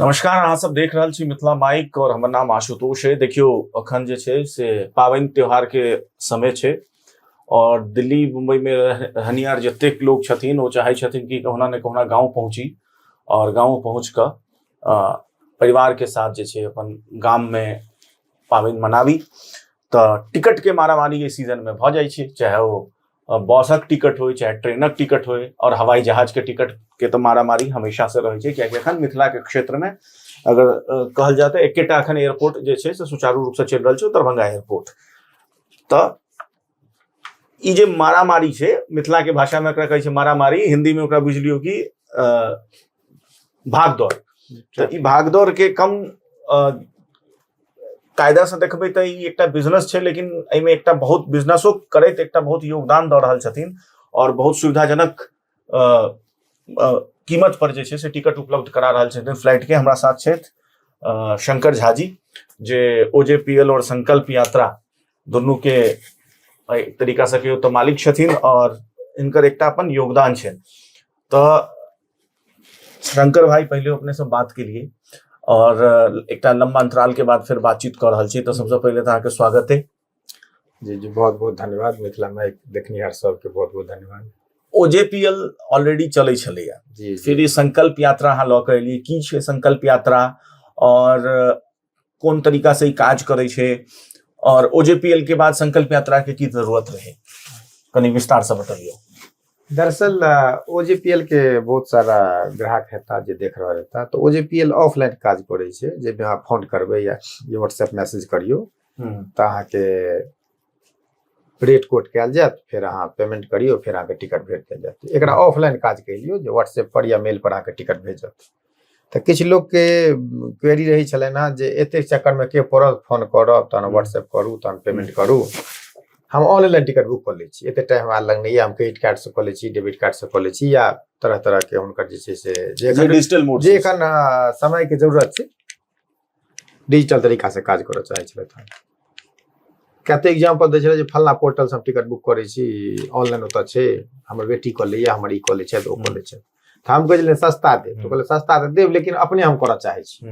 नमस्कार, अहाँ सब देख रहल छी मिथिला माइक और हमर नाम आशुतोष है। देखियो अखन जे छै से पावनि त्योहार के समय छै और दिल्ली मुंबई में रहनिहार जतेक लोग छथिन ओ चाहै छथिन कि कहुना ने कहुना गांव पहुंची और गांव पहुंच कऽ परिवार के साथ जे छै अपन गाम में पावनि मनाबी। तऽ टिकट के मारामारी एहि सीजन में भऽ जाइ छै, चाहे ओ बसक टिकट हो चाहे ट्रेनक टिकट हो और हवाई जहाज के टिकट के तो मारामारी हमेशा से रहे छै, कियाकि अखन मिथिला के क्षेत्र में अगर कहल जाए तो एकेटा अखन एयरपोर्ट जे छै से सुचारू रूप से चलि रहल छै, दरभंगा एयरपोर्ट। तऽ ई जे मारामारी छै, मिथिला के भाषा में एकरा कहै छै मारामारी, हिंदी में ओकरा बुझलियो कि भागदौड़। तऽ ई भागदौड़ के कम कायदा से देखबै तऽ ई एकटा बिजनेस छै, लेकिन एहिमे एकटा बहुत बिजनेसो करैत एकटा बहुत योगदान दऽ रहल छथिन और बहुत सुविधाजनक कीमत पर जे छै से टिकट उपलब्ध करा रहल छथिन फ्लाइट के। हमरा साथ छथि शंकर झा जी, जे ओजेपीएल और संकल्प यात्रा दुनू के एक तरीका से कहियो तो मालिक छथिन और इनकर एकटा अपन योगदान छै। तऽ शंकर भाई पहले अपने से बात के लिए और एक लंबा अंतराल के बाद फिर बातचीत कर रहल छी, तो सबसे पहले तो आपके स्वागत है। जी जी, बहुत बहुत धन्यवाद। मिथिला में देखनिहार सबके बहुत बहुत धन्यवाद। ओजेपीएल ऑलरेडी चलै छलैया, फिर ई संकल्प यात्रा अहाँ लऽ कऽ एलियै, की छै संकल्प यात्रा और कोन तरीका से ई काज करै छै और ओजेपीएल के बाद संकल्प यात्रा के की जरूरत रहे, कनी विस्तार से बताइए। दरअसल ओजेपीएल के बहुत सारा ग्राहक हेता जे देख रहल हेता, तो ओजेपीएल ऑफलाइन काज करे छै, जे अहाँ फोन करबै या व्हाट्सएप मैसेज करियो तो अहाँ के रेट कोड कैल जात, फिर अहाँ पेमेंट करियो, फिर अहाँ के टिकट भेट जात। एकरा ऑफलाइन काज कहियो, जो व्हाट्सएप पर या मेल पर अहाँ के टिकट भेजत। तो किछ लोग के क्वेरी रही छले ना, जे एते चक्कर में के पड़त, फोन करब तहन व्हाट्सएप करू तहन पेमेंट करू। हम ऑनलाइन टिकट बुक कर लै छी, एते टाइम हमरा लग नहीं है, हम क्रेडिट कार्ड से कर लै छी, डेबिट कार्ड से कर लै छी, या तरह तरह के हुनकर जे छै से जे डिजिटल मोड जे एखन समय के जरूरत छै डिजिटल तरीका से काज करऽ चाहै छलै। कते एग्जांपल दै छलै जे फलना पोर्टल से हम टिकट बुक करै छी, ऑनलाइन ओतऽ छै, हमर बेटी कऽ लैया, हमर ई कऽ लै छै, ओ कऽ लै छै। तो हम कहलिए सस्ता दे, तो कहले सस्ता तो देब, लेकिन अपने हम करऽ चाहै छी।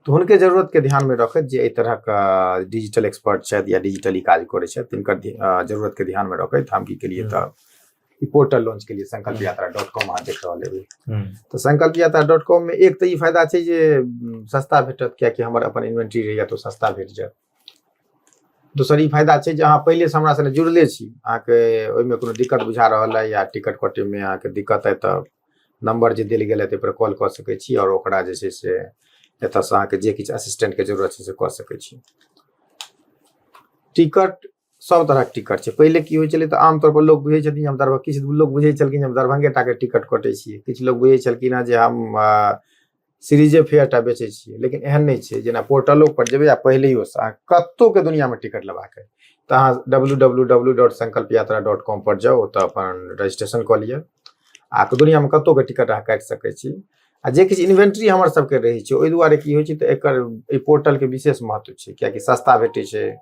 तो उनके जरूरत के ध्यान में रखत जे एहि तरह का डिजिटल एक्सपर्ट छथि या डिजिटली काज करै छथि, तिनकर जरूरत के ध्यान में रखत हम की केलिए तऽ ई पोर्टल लॉन्च केलिए, sankalpyatra.com अहाँ देख रहल हेबै। तो sankalpyatra.com में एक तो ई फायदा छै जे सस्ता भेटत, कियाकि हमर अपन इन्वेंटरी रहैया तो सस्ता भेट जायत। दोसर ई फायदा छै जे अहाँ पहले से हमरा संगे जुड़ले छी, अहाँके ओहिमे कोनो दिक्कत बुझा रहल है या टिकट कटे में अहाँके दिक्कत है तऽ नंबर जे देल गेल है पर कॉल कर सकै छी और ओकरा जे छै से एतऽ से अहाँके जे किछु असिस्टेंट के जरूरत छै से कऽ सकै छी। टिकट सब तरह के टिकट छै। पहले की होइ छलै तऽ आमतौर पर लोग बुझै छथिन हम दरभंगा, किछु लोग बुझै छलखिन हम दरभंगे टा के टिकट कटै छियै, किछु लोग बुझै छलखिन जे हम सीरीजे फेयर टा बेचै छियै, लेकिन एहन नहीं छै। जेना पोर्टलो पर जेबै आ पहिलेयो से कतौ के दुनिया में टिकट लेबाक है तऽ अहाँ www.sankalpyatra.com पर जाओ, ओतऽ अपन रजिस्ट्रेशन कऽ लिअ, आ दुनिया में कतौ के टिकट अहाँ काटि सकै छी। आ जे किछु इन्वेंट्री हमर सबके रहै छै, ओहि दुआरे की होइ छै तऽ एकर ई पोर्टल के विशेष महत्व छै, कियाकि सस्ता भेटै छै,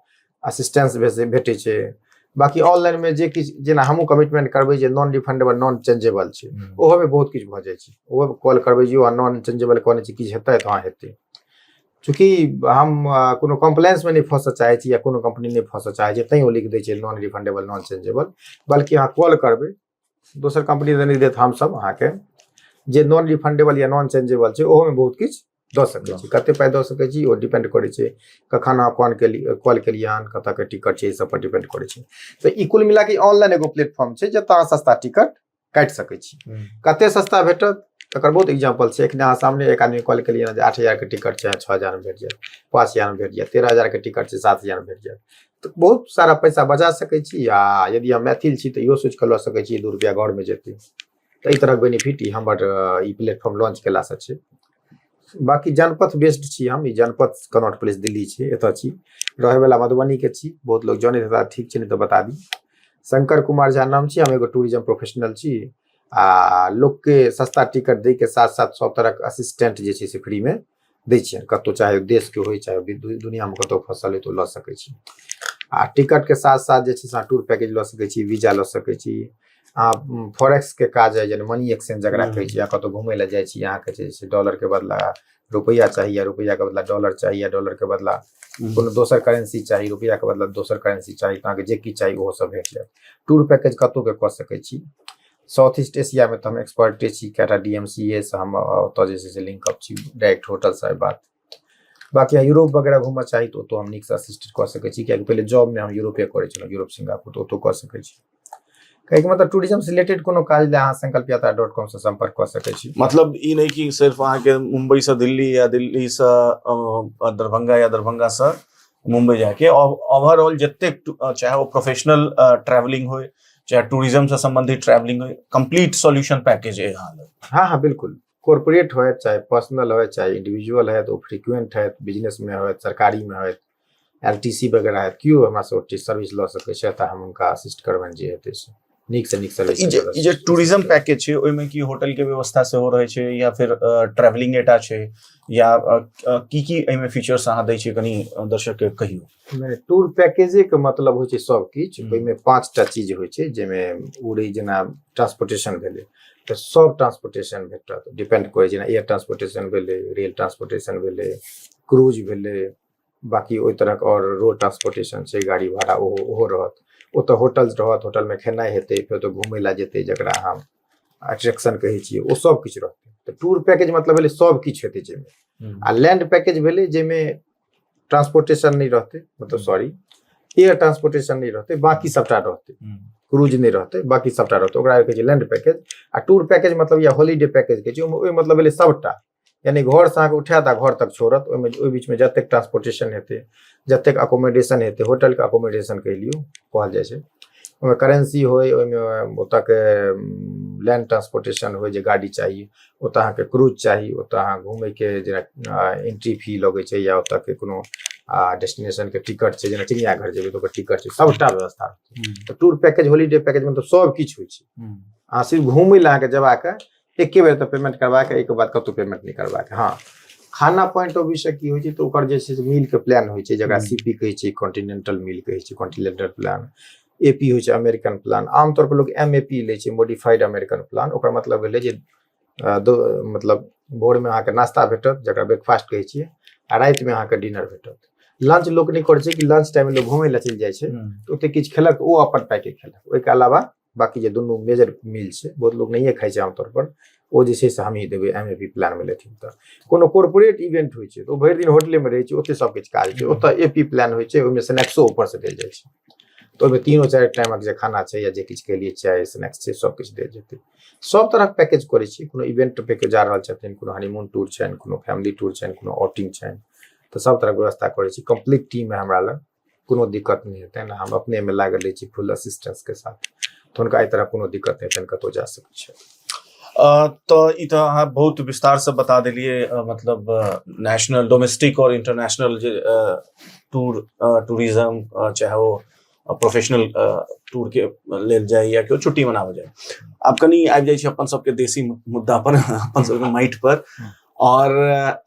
असिस्टेंस भेटै छै। बाकी ऑनलाइन में जे किछु जेना हमहूँ कमिटमेंट करबै जे नॉन रिफंडेबल नॉन चेंजेबल छै, ओहो में बहुत किछु भऽ जाइ छै। ओहो कॉल करबै जो आ नॉन चेंजेबल कहने छै किछु हेतै तऽ हाँ हेतै। चूँकि हम कोनो कम्प्लेंस में नहीं फंसऽ चाहै छी या कोनो कंपनी नहीं फंसऽ चाहै छै, तैं ओ लिख दै छै नॉन रिफंडेबल नॉन चेंजेबल। बल्कि अहाँ कॉल करबै, दोसर कंपनी नहीं देत, हमसब अहाँके जे नॉन रिफंडेबल या नॉन चेंजेबल छै ओहो में बहुत किछु दऽ सकै छी। कते पाइ दऽ सकै छी ओ डिपेंड करै छै कखन अहाँ कॉल केलिए हन, कतऽ के टिकट छै, ई सब पर डिपेंड करै छै। तो ई कुल मिला के ऑनलाइन एगो प्लेटफॉर्म छै जतऽ अहाँ सस्ता टिकट काटि सकै छी। कते सस्ता भेटत तकर बहुत एग्जाम्पल छै। एखने अहाँ सामने एक आदमी कॉल केलिए जे 8,000 के टिकट छै 6,000 में भेट जायत, 5,000 में भेट जायत, 13,000 के टिकट छै 7,000 में भेट जायत। तो बहुत सारा पैसा बचा सकै छी। आ यदि हम मैथिल छी तऽ इहो सोचि कऽ लऽ सकै छी 2 रुपया घर में जेतै। तऽ ई तरह बेनिफिट ई हमर ई प्लेटफॉर्म लॉन्च केलासँ छै। बाकी जनपथ बेस्ड छी हम, ई जनपथ कनॉट प्लेस दिल्ली छै, एतऽ छी, रहे वाला मधुबनी के छी। बहुत लोग जाने हेता, ठीक छै नहीं तो बता दी। शंकर कुमार झा नाम छी, हम एगो टूरिज्म प्रोफेशनल छी। आ लोग के सस्ता टिकट दै के साथ साथ सब तरह के असिस्टेंट जे छै से फ्री में दै छियनि, कतौ चाहे देश के होइ चाहे दुनिया में कतौ फंसल है तो लऽ सकै छी। आ टिकट के साथ साथ जे छै से टूर पैकेज लऽ सकै छी, वीजा लऽ सकै छी। फॉरेक्स के काज है, जेना मनी एक्सचेंज जकरा कहै छी, या कतौ घुमै लए जाइ छी, अहाँके जे छै डॉलर के बदला रुपया चाहिए या रुपया के बदला डॉलर चाहिए या डॉलर के बदला कोनो दोसर करेंसी चाहिए, रुपया के बदला दोसर करेंसी चाहिए, तो अहाँके जे किछु चाहिए ओहो सब भेट जायत। टूर पैकेज कतौ के कऽ सकै छी। साउथ ईस्ट एशिया में तो हम एक्सपर्टे छी, कएटा DMCA से हम ओतऽ जे छै से लिंकअप छी, डायरेक्ट होटल से बात। बाकी यूरोप वगैरह घूमऽ चाही तो ओतऽ हम नीक से असिस्ट कऽ सकै छी, कियाकि पहिले जॉब में हम यूरोपे करै छलहुँ, यूरोप सिंगापुर, तो ओतऽ कऽ सकै छी। कहैके मतलब टूरिज्म से रिलेटेड कोनो काज ले अहाँ sankalpyatra.com से संपर्क कऽ सकै छी। मतलब ई नहीं कि सिर्फ अहाँके मुंबई से दिल्ली या दिल्ली से दरभंगा या दरभंगा से मुंबई जाके ओवरऑल जतेक चाहे वो प्रोफेशनल ट्रैवलिंग हो, चाहे टूरिज्म से संबंधित ट्रैवलिंग हो, कंप्लीट सॉल्यूशन पैकेज है यहाँ। हाँ हाँ बिल्कुल, कॉर्पोरेट हो चाहे पर्सनल हो चाहे इंडिविजुअल है, तो फ्रीक्वेंट है, बिजनेस में हो, सरकारी में हो, LTC वगैरह है, क्यों हमरा से सर्विस लऽ सकै छै, तऽ हम उनका असिस्ट करबनि जे हेतै से नीक से नीक सर्विस। ई जे टूरिज्म पैकेज छै ओहिमे की होटल के व्यवस्था सेहो रहै छै या फिर ट्रैवलिंग एटा छै, या की एहिमे फीचर्स अहाँ दै छियै, कनी दर्शक के कहियो। टूर पैकेजे के मतलब होइ छै सब किछु, ओहिमे 5टा चीज होइ छै, जाहिमे उड़ी जेना ट्रांसपोर्टेशन भेलै तऽ सब ट्रांसपोर्टेशन भेटत, डिपेंड करै जेना एयर ट्रांसपोर्टेशन भेलै, रेल ट्रांसपोर्टेशन भेलै, क्रूज भेलै, बाकी ओहि तरहक और रोड ट्रांसपोर्टेशन छै, गाड़ी भाड़ा ओहो रहत। ओतऽ होटल रहत, होटल में खेनाइ हेतै, फेर तो घूमै लए जेतै जकरा हम अट्रैक्शन कहै छियै, ओ सब किछु रहतै। तऽ टूर पैकेज मतलब भेलै सब किछु हेतै जाहिमे। आ लैंड पैकेज भेलै जाहिमे ट्रांसपोर्टेशन नहीं रहते, मतलब सॉरी एयर ट्रांसपोर्टेशन नहीं रहते, बाकी सबटा रहते, क्रूज नहीं रहते, बाकी सबटा रहते, ओकरा कहै छै लैंड पैकेज। आ टूर पैकेज मतलब या हॉलीडे पैकेज कहै छै, ओहि मतलब भेलै सबटा, यानी घर से अहाँके उठायत आ घर तक छोड़त, ओहि बीच में जतेक ट्रांसपोर्टेशन हेतै, जतेक अकोमोडेशन हेतै, होटल के अकोमोडेशन कहि लियौ कहल जाइ छै, ओहिमे करेंसी होय, ओहिमे ओतऽ के लैंड ट्रांसपोर्टेशन होय जे गाड़ी चाहिए, ओतऽ अहाँके क्रूज चाहिए, ओतऽ अहाँ घूमय के जेना एंट्री फी लगै छै, या ओतऽ के कोनो डेस्टिनेशन के टिकट छै, जेना चिड़ियाघर जेबै तऽ ओकर टिकट छै, सबटा व्यवस्था रहतै। तऽ टूर पैकेज हॉलीडे पैकेज मतलब सब किछु होइ छै। अहाँ सिर्फ घूमय लए अहाँके जेबाक एके बेर तऽ पेमेंट करबाके, एहिके बाद कतौ पेमेंट नहीं करबाके। हाँ, खाना पॉइंट ऑफ व्यू से की होइ छै तऽ ओकर जे छै से मील के प्लान होइ छै, जकरा CP कहै छै, कॉन्टिनेंटल मील कहै छै, कॉन्टिनेंटल प्लान। AP होइ छै अमेरिकन प्लान, आमतौर पर लोग MAP लै छै, मॉडिफाइड अमेरिकन प्लान। ओकर मतलब भेलै जे मतलब भोर में अहाँके नाश्ता भेटत, जकरा ब्रेकफास्ट कहै छियै, आ राति में अहाँके डिनर भेटत। लंच लोग नहीं करै छै कि लंच टाइम में लोग घूमय लए चलि जाइ छै, तऽ ओते किछु खेलक ओ अपन पैकेज खेलक, ओहिके अलावा बाकी जे दुनू मेजर मील छै, बहुत लोग नहिए खाइ छै आमतौर पर, ओ जे छै से हमही देबै MAP प्लान में लेथिन। तऽ कोनो कॉर्पोरेट इवेंट होइ छै तऽ ओ भरि दिन होटले में रहै छै, ओते सब किछु काज छै। ओतऽ AP प्लान होइ छै, ओहिमे स्नैक्सो ऊपर से देल जाइ छै, तो ओहिमे 3-4 टाइमक जे खाना छै या जे किछु के लिए चाय स्नैक्स छै सब किछु देल जेतै। सब तरहक पैकेज करै छी, कोनो इवेंट पे के जा रहल छथिन, कोनो हनीमून टूर छनि, कोनो फैमिली टूर छनि, कोनो आउटिंग छनि, तऽ सब तरहक व्यवस्था करै छी। कंप्लीट टीम है हमरा लग, कोनो दिक्कत नहीं हेतै ना, हम अपने में लागल रहै छी फुल असिस्टेंस के साथ, तो हुनका एहि तरह कोनो दिक्कत नहीं हेतनि, कतौ जा सकै छै। तो ई तऽ अहाँ बहुत विस्तार से बता देलिए, मतलब नेशनल, डोमेस्टिक और इंटरनेशनल जे टूरिज्म, चाहे वो प्रोफेशनल टूर के लेल जाए या केओ छुट्टी मनाबे जाए। आब कनी आबि जाइ छै अपन सबके देशी मुद्दा पर, अपन सबके माटि पर। और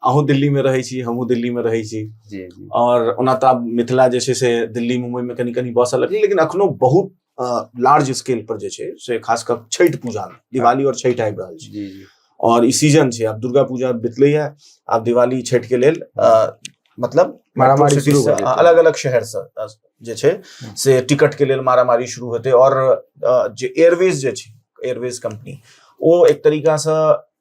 अहूँ दिल्ली में रहै छी, हमहूँ दिल्ली में रहै छी, जी। और ओना तऽ आब मिथिला जे छै से दिल्ली मुंबई में कनी कनी बसऽ लगलै, लेकिन अखनो बहुत लार्ज स्केल पर जे छै से खास कर छठि पूजा, दिवाली और छठि आबि रहल छै, और ई सीजन छै। आब दुर्गा पूजा बितलैया, आब दिवाली छठि के लेल मतलब मारामारी शुरू भऽ जेतै, अलग अलग शहर से जे छै से टिकट के लेल मारामारी शुरू हेतै। और जे एयरवेज जे छै, एयरवेज कंपनी, ओ एक तरीका से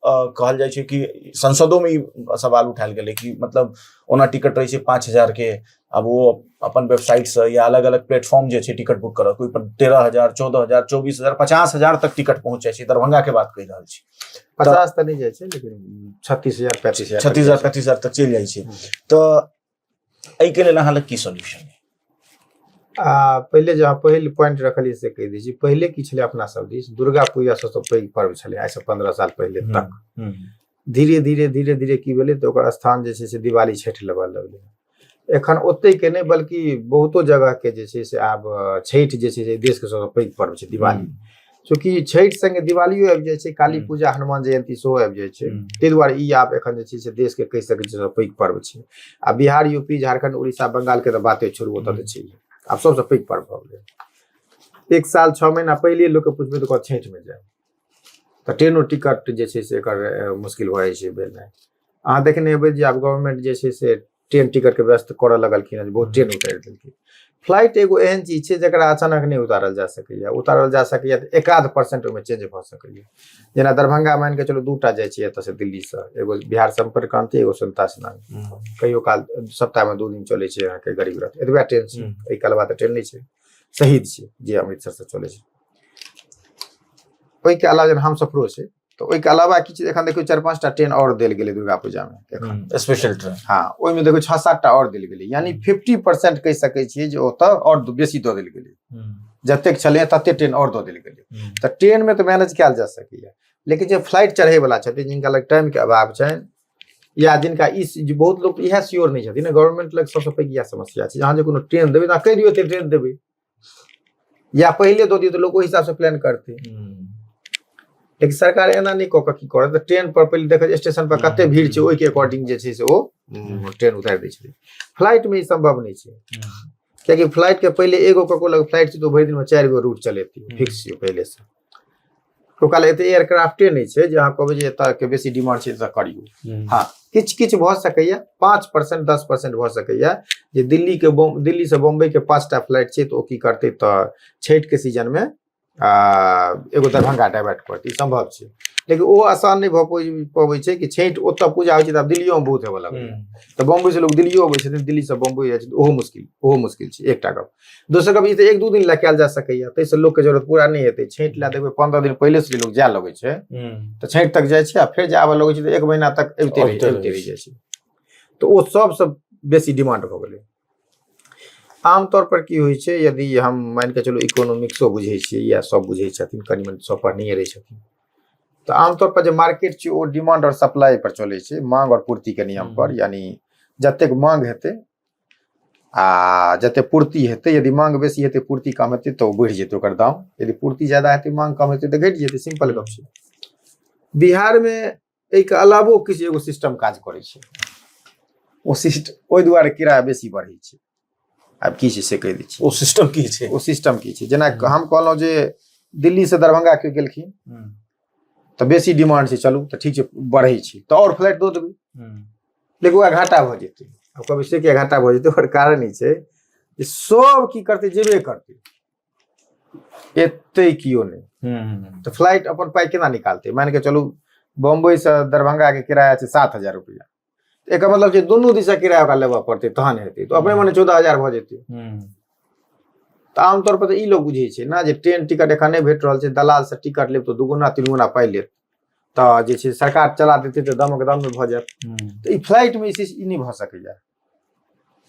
कहल जाइ छै कि संसदों में ई सवाल उठायल गेलै कि मतलब ओना टिकट रहै छै 5,000 के, अब वो अपन वेबसाइट से या अलग अलग प्लेटफॉर्म जे छै टिकट बुक करऽ, कोई पर 13,000, 14,000, 24,000, 50,000 तक टिकट पहुंच जाइ छै। दरभंगा के बात कहि रहल छी, 50 तक नहीं जाइ छै, लेकिन 36,000 35,000 तक चलि जाइ छै। तऽ एहि के लेल अहाँ लग की सॉल्यूशन? पहिले जहाँ पहिल पॉइंट रखलियै से कहि दै छी, पहिले की छलै अपना सब दिस दुर्गा पूजा सबसँ पैघ पर्व छलै, आइसँ 15 साल पहिले तक। धीरे धीरे धीरे धीरे की भेलै तऽ ओकर स्थान जे छै से दिवाली छठि लेबऽ लगलै। एखन ओते के नहीं, बल्कि बहुतो जगह के जे छै से आब छठि जे छै से देश के सबसँ पैघ पर्व छै दिवाली। चूँकि छठि संगे दिवालियो आबि जाइ छै, काली पूजा, हनुमान जयंती सेहो आबि जाइ छै, ताहि दुआरे ई आब एखन जे छै से देश के कहि सकै छै पैघ पर्व छै। आ बिहार, यूपी, झारखंड, उड़ीसा, बंगाल के तऽ बाते छोड़ू, ओतऽ तऽ छै आब सबसँ पैघ पर्व भऽ गेलै। 1 साल 6 महीना पहिले लोक के पुछबै तऽ कहत छठि में जाए, तऽ ट्रेनो टिकट जे छै से एकर मुश्किल भऽ जाइ छै भेनाइ। अहाँ देखने हेबै जे आब गवर्नमेंट जे छै से ट्रेन टिकट के व्यवस्था करऽ लगलखिन हँ, बहुत ट्रेन उतारि देलखिन। फ्लाइट एगो एहन चीज छै जकरा अचानक नहीं उतारल जा सकैया, उतारल जा सकैया तऽ 1-8% ओहिमे चेंज भऽ सकैया। जेना दरभंगा मान के चलो 2टा जाइ छै एतऽ से दिल्ली से, एगो बिहार संपर्क क्रांति, एगो संता सेनानी, कहियो काल सप्ताह में 2 दिन चलै छै अहाँके गरीब रथ, एतबे ट्रेन छै। एहि के अलावा तऽ ट्रेन नहीं छै, शहीद छै जे अमृतसर से चलै छै। ओहि के अलावा जेना हमसफरो छै, तो ओहि के अलावा की छै, एखन देखियो 4-5टा ट्रेन और देल गेलै दुर्गा पूजा में एखन स्पेशल ट्रेन। हाँ, ओहि में देखियो 6-7टा और देल गेलै, यानी 50% कहि सकै छियै जे ओतऽ और बेसी दऽ देल गेलै। जतेक छलै तते ट्रेन और दऽ देल गेलै। तऽ ट्रेन में तऽ मैनेज कयल जा सकैया, लेकिन जे फ्लाइट चढ़े वाला छथिन, जिनका लग टाइम के अभाव छनि, या जिनका ई बहुत लोग इएह श्योर नहीं छथिन, गवर्नमेंट लग सबसे पैघ इएह समस्या छै। अहाँ जे कोनो ट्रेन देबै तऽ कहि दियौ एते ट्रेन देबै, या पहिले दऽ दियौ तऽ लोग ओहि हिसाब से प्लान करतै। लेकिन सरकार एना नहीं कऽ कऽ की करत, ट्रेन पर पहिले देखत स्टेशन पर कते भीड़ छै, ओहि के अकॉर्डिंग जे छै से ओ ट्रेन उतारि दै छै। फ्लाइट में ई संभव नहीं छै, कियाकि फ्लाइट के पहिले एगो ककरो लग फ्लाइट छै तो भरि दिन में 4 गो रूट चलेती, फिक्स छै पहले से। ओकरा एते एयरक्राफ्टे नहीं छै जे अहाँ कहबै जे एतऽ के बेसी डिमांड छै तऽ करियौ। हाँ, किछ भऽ सकैया, 5% 10% भऽ सकैया जे दिल्ली से बम्बई के 5टा फ्लाइट छै, तो ओ की करतै तऽ छठि के सीजन में एगो दरभंगा डाइवर्ट करतै, ई संभव छै। लेकिन ओ आसान नहीं भऽ पबै छै कि छठि ओतऽ पूजा होइ छै तऽ आब दिल्लियो में बहुत हेबऽ लगलै, तऽ बम्बई से लोग दिल्लियो अबै छथिन, दिल्ली से बम्बई जाइ छै, ओहो मुश्किल छै। एकटा गप। दोसर गप, ई तऽ 1-2 दिन लए कयल जा सकैया, ताहिसँ लोक के जरूरत पूरा नहीं हेतै। छठि लए देखबै 15 दिन पहिले से लोग जाय लगै छै, तऽ छठि तक जाइ छै, आ फेर जे आबऽ लगै छै तऽ 1 महीना तक अबिते रहि जाइ छै। तऽ ओ सबसँ बेसी डिमांड भऽ गेलै। आमतौर पर की होइ छै, यदि हम मान के चलो इकोनॉमिक्सो बुझे छियै या सब बुझे छथिन, कनि मनि सब पढ़ने रहे छथिन, तो आमतौर पर जो मार्केट छै ओ डिमांड और सप्लाई पर चले छै, मांग और पूर्ति के नियम पर। यानी जतेक मांग हेतै आ जते पूर्ति हेतै, यदि मांग बेसी हेतै पूर्ति कम हेतै तो बढ़ि जेतै ओकर दाम, यदि पूर्ति ज्यादा हेतै मांग कम हेतै तो घटि जेतै, सिंपल गप छै। बिहार में एहि के अलावो किछु एगो सिस्टम काज करै छै, ओ सिस्टम ओहि दुआरे किराया बेसी बढ़ै छै। आब की छै से कहि दै छी, ओ सिस्टम की छै? ओ सिस्टम की छै, जेना हम कहलहुँ जे दिल्ली से दरभंगा के गेलखिन तऽ बेसी डिमांड छै, चलू तऽ ठीक छै बढ़ै छै तऽ और फ्लाइट दऽ देबै, लेकिन ओकरा घाटा भऽ जेतै। अब कभी से किया घाटा भऽ जेतै, ओकर कारण ई छै जे सब की करतै, जेबे करतै, एतै कियो नहीं, तऽ फ्लाइट अपन पाई केना निकालतै? मान के चलू बम्बई से दरभंगा के किराया छै 7,000 रुपया, एकर मतलब छै दुनू दिशा किराया ओकरा लेबऽ पड़तै तहन हेतै, तो अपने मने 14,000 भऽ जेतै। तऽ आमतौर पर ई लोग बुझै छै ना जे ट्रेन टिकट एखन नहीं भेट रहल छै, दलाल से टिकट लेब तो 2-3 पाई लेत, तऽ जे छै सरकार चला देतै तऽ दामक दाम में भऽ जायत। तऽ ई फ्लाइट में ई नहीं भऽ सकैया।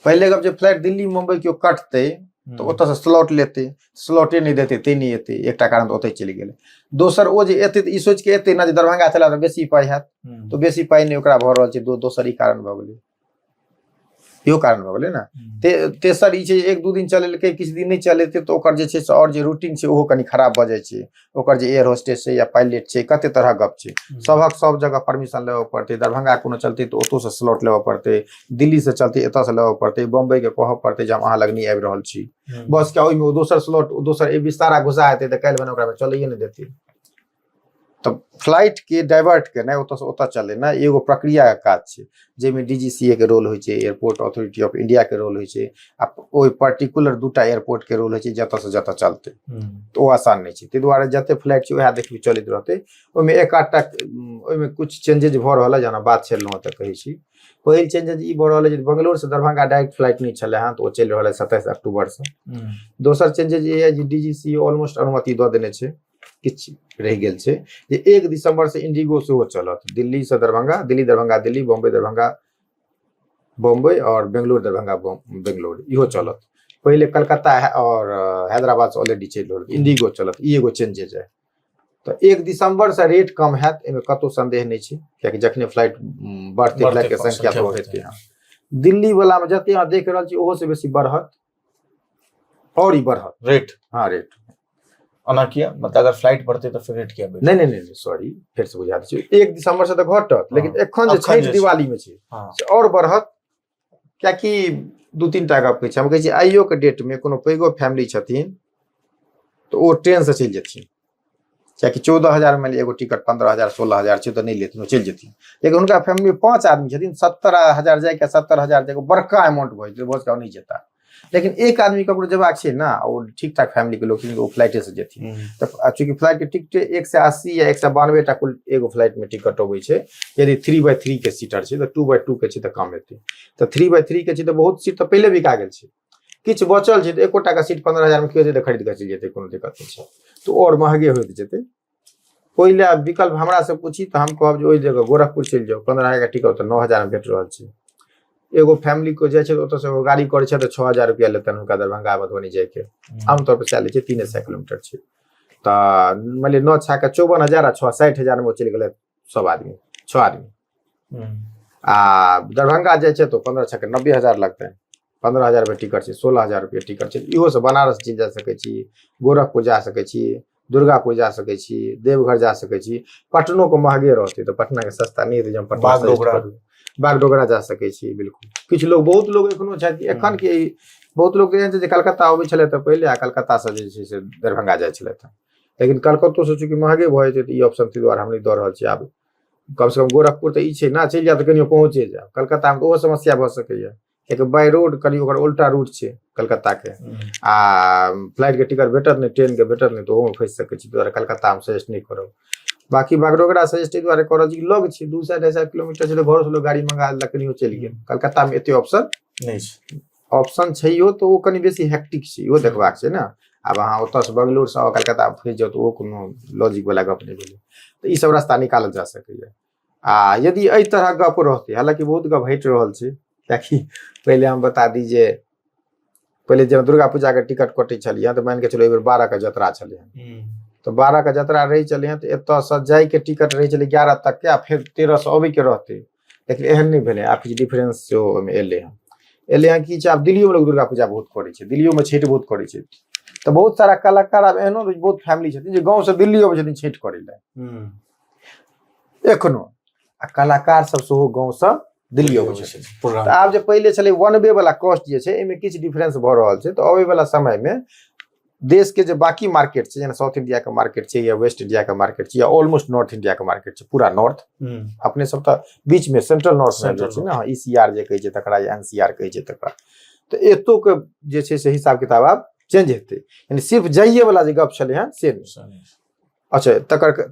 पहिले गप जे फ्लाइट दिल्ली मुंबई केओ कटतै तऽ ओतऽ से स्लॉट लेतै, स्लॉटे नहीं देतै ते नहीं एतै, एकटा कारण तऽ ओतै चलि गेलै। दोसर ओ जे एतै तऽ ई सोचि के एतै ना जे दरभंगा चला तऽ बेसी पाई हैत, तो बेसी पाई नहीं ओकरा भऽ रहल छै, दोसर ई कारण भऽ गेलै, इहो कारण भऽ गेलै ना। तेसर ई छै 1-2 दिन चलेलकै, किछु दिन नहीं चलेतै तऽ ओकर जे छै से और जे रूटीन छै ओहो कनि खराब भऽ जाइ छै। ओकर जे एयर होस्टेस छै या पायलट छै, कते तरह गप छै, सबक सब जगह परमिशन लेबऽ पड़तै। दरभंगा कोनो चलतै तऽ ओतौ से स्लॉट लेबऽ पड़तै, दिल्ली से चलतै एतऽ से लेबऽ पड़तै, बम्बई के कहऽ पड़तै जे हम अहाँ लग नहीं आबि रहल छी, बस क्या ओहिमे दोसर स्लॉट दोसर विस्तारा घुसा हेतै तऽ काल्हि भने ओकरा में चलैए नहीं देतै। तो फ्लाइट के डाइवर्ट केनाइ, ओतऽ से ओतऽ चलेनाइ एगो प्रक्रिया के काज छै, जेमे DGCA के रोल होइ छै, एयरपोर्ट अथॉरिटी ऑफ इंडिया के रोल होइ छै, आ ओहि पर्टिकुलर 2टा एयरपोर्ट के रोल होइ छै जतऽ से जतऽ चलतै। तऽ ओ आसान नहीं छै, ताहि दुआरे जते फ्लाइट छै वएह देखियौ चलैत रहतै। ओहिमे एक-आधटा ओहिमे कुछ चेंजेज भऽ रहल है, जेना बात छलहुँ तऽ कहै छी। पहिल चेंजेज ई भऽ रहल है जे बंगलोर से दरभंगा डायरेक्ट फ्लाइट नहीं छलै हँ, तो ओ चलि रहल है 27 अक्टूबर से। दोसर चेंजेज ये है जे DGCA ऑलमोस्ट अनुमति दऽ देने छै, किछु रहि गेल छै जे 1 दिसंबर से इंडिगो सेहो चलत, दिल्ली से दरभंगा, दिल्ली दरभंगा दिल्ली, बम्बई दरभंगा बम्बई, और बेंगलोर दरभंगा बेंगलोर, इहो चलत। पहले कलकत्ता और हैदराबाद से ऑलरेडी चलि रहल, इंडिगो चलत, ई एगो चेंजेज है। तो 1 दिसंबर से रेट कम हैत, एहिमे कतौ संदेह नहीं छै, कियाकि जखने फ्लाइट बढ़तै फ्लाइट के संख्या तो हेतै। दिल्ली वाला में जते अहाँ देख रहल छी ओहो से बेसी बढ़त, और ई बढ़त रेट। हाँ, रेट ओना किया, मतलब अगर फ्लाइट बढ़तै तऽ फिर रेट किया बढ़तै? नहीं सॉरी, फिर से बुझा दै छी। 1 दिसंबर से तऽ घटत, लेकिन एखन जे छठि दिवाली में छै से और बढ़त, कियाकि 2-3 टा गप कहै छै। हम कहै छी आइयो के डेट में कोनो पैघो फैमिली छथिन तऽ ओ ट्रेन से चलि जेथिन, कियाकि 14,000 में एगो टिकट 15,000 16,000 छै तो नहीं लेथिन, चल जेथिन। लेकिन उनका फैमिली में 5 आदमी छथिन, 70,000 जाए के 70,000 जाए बड़का अमाउंट भऽ जेतै, बहुत नहीं जेता। लेकिन एक आदमी ककरो जेबाक छै ना, और ठीक ठाक फैमिली के लोग छथिन, वो फ्लाइटे से जेथिन। तो चूंकि फ्लाइट के टिकट 180 या 192 टा कुल एगो फ्लाइट में टिकट अबै छै। यदि 3x3 के सीटर छै तो 2x2 के छै तो कम हेतै। तो 3x3 के छै तो बहुत सीट तो पहले बिका गेल छै, किछ बचल छै तो एकोटा का सीट 15,000 में कियो खरीद के चलि जेतै, कोनो दिक्कत नहीं छै। तो और महगे होइत जेतै। ओहि ले विकल्प हमरा से पूछी तो हम कहब जे ओहि जगह गोरखपुर चलि जाओ, 15,000 का टिकट तो 9,000 में भेट रहल छै। एगो फैमिली को जाए छै ओतऽ से एगो गाड़ी करे छै तो 6,000 रुपया लेतन हुनका दरभंगा मधुबनी जाए के। आमतौर पर लै छै 300 किलोमीटर छै। तो मान लिअ 9 छक्का 54,000 आ 6 60,000 में चलि गेलै सब आदमी, 6 आदमी। आ दरभंगा जाए छै तो 15 छक्का 90,000 लगतै। 15,000 रुपये टिकट छै, 16,000 रुपये टिकट छै। इहो से बनारस चलि जा सकै छी, गोरखपुर जा सकै छी, दुर्गापुर जा सकै छी, देवघर जा सकै छी। पटनो को महगे रहते तो पटना के सस्ता नहीं हेतै, पटना बागडोगरा जा सकै छी। बिल्कुल किछु लोग, बहुत लोग एखनो छथि एखन के, बहुत लोग एहन छै जे कलकत्ता अबै छलै तऽ पहिले, आ कलकत्ता से जे छै से दरभंगा जाइ छलथि। लेकिन कलकत्तो से चूंकि महगे भऽ जेतै तऽ ई ऑप्शन ताहि दुआरे हम नहि दऽ रहल छी। आब कम से कम गोरखपुर तऽ ई छै ना, चलि जायब तऽ कनियो पहुँचे जायब। कलकत्ता में तऽ ओहो समस्या भऽ सकैया, एक बाय रोड कनि ओकर उल्टा रूट छै कलकत्ता के, आ फ्लाइट के टिकट भेटत नहीं, ट्रेन के भेटत नहीं, तो ओहो में फंसि सकै छी। दुआरे कलकत्ता हम सजेस्ट नहीं करब। बाकी बागडोगरा सजेस्ट दुआरे करल जी लग छै, 200-250 किलोमीटर छै, तो घर से लोग गाड़ी मंगा लेलक, कनियो चलि गेल। कलकत्ता में एते ऑप्शन नहीं छै, ऑप्शन छैयो तो वो कनि बेसी हेक्टिक छै, इहो देखबाक छै ना। आब अहाँ ओतऽ से बंगलोर से कलकत्ता फंसि जाउ तो ओ कोनो लॉजिक वाला गप नहीं भेलै। तो ई सब रास्ता निकालल जा सकैया। आ यदि एहि तरह गप रहतै, हालांकि बहुत गप हटि रहल छै, कियाकि पहले हम बता दी जे पहले जब दुर्गा पूजा के टिकट कटे छलियै तो मान के चलो 12 का जतरा छलै, तो 12 का जतरा रही चले हैं तो एतऽ से जाय के टिकट रही चले 11 तक के, फिर 13 से अबै के रहते। लेकिन एहन नहीं भेलै, आब किछु डिफरेंस सेहो में एलै हैं। एलै हैं कि आब दिल्लियो में लोग दुर्गा पूजा बहुत करे छै, दिल्लियो में छठि बहुत करे छै। तो बहुत सारा कलाकार आब एहनो बहुत फैमिली छथिन जे गाँव से दिल्ली अबै छथिन छठि करे ले एखनो, आ कलाकार सब सेहो गाँव से दिल्ली अबै छथिन। तो आब जे पहले छलै वन वे वाला कॉस्ट जे छै, एहिमे किछु डिफरेंस भऽ रहल छै। तो अबै वाला समय में देश के जो बाकी मार्केट छै, जेना साउथ इंडिया के मार्केट छै, या वेस्ट इंडिया के मार्केट छै, या ऑलमोस्ट नॉर्थ इंडिया के मार्केट छै, पूरा नॉर्थ अपने सब तऽ बीच में सेंट्रल नॉर्थ में छै ना, ECR जे कहै छै तकरा, या NCR कहै छै तकरा। तो एतो के जे छै से हिसाब किताब आब चेंज हेतै, यानी सिर्फ जाइए वाला जे गप छलै हैं से नहीं। अच्छा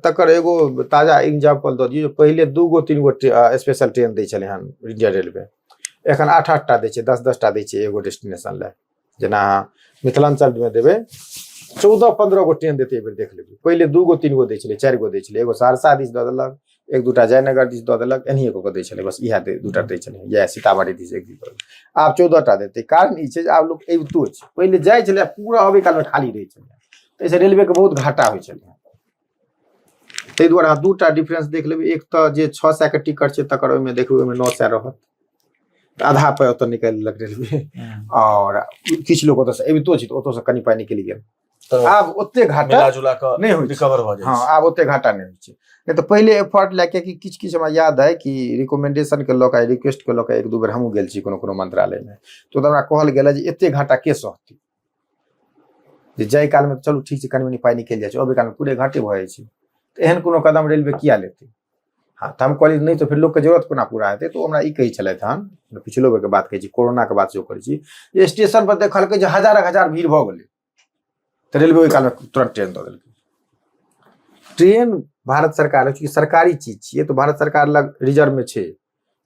तकर एगो ताजा एग्जाम्पल दऽ दियौ। पहले 2-3 गो स्पेशल ट्रेन दै छलै हन इंडियन रेलवे, एखन 8-8 टा दै छै, 10-10 टा दै छै एगो डेस्टिनेशन ले। जेना मिथिलांचल में देबै 14-15 गो ट्रेन देते, एहि बेर देख लेबै। पहले 2-3 गो दै छलै, 4 गो दै छलै, एगो सहरसा दिस दऽ देलक, 1-2 टा जयनगर दिस दऽ देलक, एनाहिए कऽ दै छलै, बस इएह 2 टा दै छलै, या सीतामढ़ी दिस 1 दिस। आब 14 टा देतै। कारण ई छै जे आब लोग अबितो छै, पहले जाइ छलै पूरा अबै काल में खाली रहै छलै, ताहिसँ रेलवे के बहुत घाटा होइ छलै। ताहि दुआरे अहाँ 2 टा डिफरेंस देख लेबै। एक तऽ जे 600 के टिकट छै तकर ओहिमे देखबै ओहिमे 900 रहत, आधा पाई ओतऽ निकालि लेलक रेलवे, और किछु लोग ओतऽ से अबितो छै तो ओतऽ से कनि पाई निकलि गेल। तो आब ओते घाटा नहीं होइ, रिकवर भऽ जाइ छै। हाँ, आब ओते घाटा नहीं होइ छै। नहीं तो पहले एफर्ट लए के किछु किछु हमरा याद है कि रिकमेंडेशन के लऽ के, रिक्वेस्ट के लऽ के 1-2 बेर हमहूँ गेल छी कोनो मंत्रालय में, तो हमरा कहल गेल जे एते घाटा के सहतै, जे जाय काल में चलू ठीक छै कनि मनि पाई निकलि जाइ छै, अबै काल में पूरे घाटे भऽ जाइ छै। तो एहन कोनो कदम रेलवे किया लेते? हाँ, तो हम कहलिए नहीं तो फिर लोग के जरूरत कोना पूरा हेतै। तो हमरा ई कहै छलथि हन, पिछलो बेर के बात कहै छी, कोरोना के बात जो करै छी, जे स्टेशन पर देखलकै जे हजार भीड़ भऽ गेलै, तो रेलवे ओहि काल में तुरंत ट्रेन दऽ देलकै। ट्रेन भारत सरकार है, चूंकि सरकारी चीज छियै तो भारत सरकार लग रिजर्व में छै।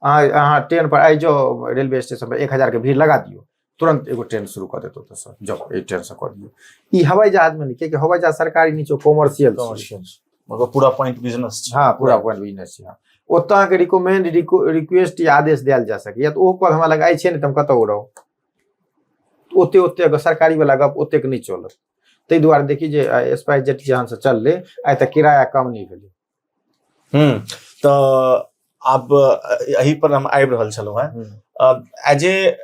अहाँ ट्रेन पर आइ जाओ रेलवे स्टेशन पर 1000 के भीड़ लगा दियो, तुरंत एगो ट्रेन शुरू कर देते, ओतऽ जाओ ए ट्रेन से कर दियो। ई हवाई जहाज में नहीं, क्योंकि हवाई जहाज सरकारी नहीं छै, कॉमर्शियल मतलब पूरा पॉइंट बिजनेस छै। हाँ, पूरा पॉइंट बिजनेस छै। ओतऽ अहाँके रिकमेंड, रिक्वेस्ट या आदेश देल जा सकैया, तो ओ कॉल हमरा लग आइ छै ने, तो हम कतौ रहू ओते अगर सरकारी वाला गप ओतेक नहीं चलत। ताहि दुआरे देखी जे स्पाइस जेट जहन से चललै, आइ तक किराया कम नहीं भेलै। तो आब यही पर हम आबि रहल छलहुँ हैं। एज ए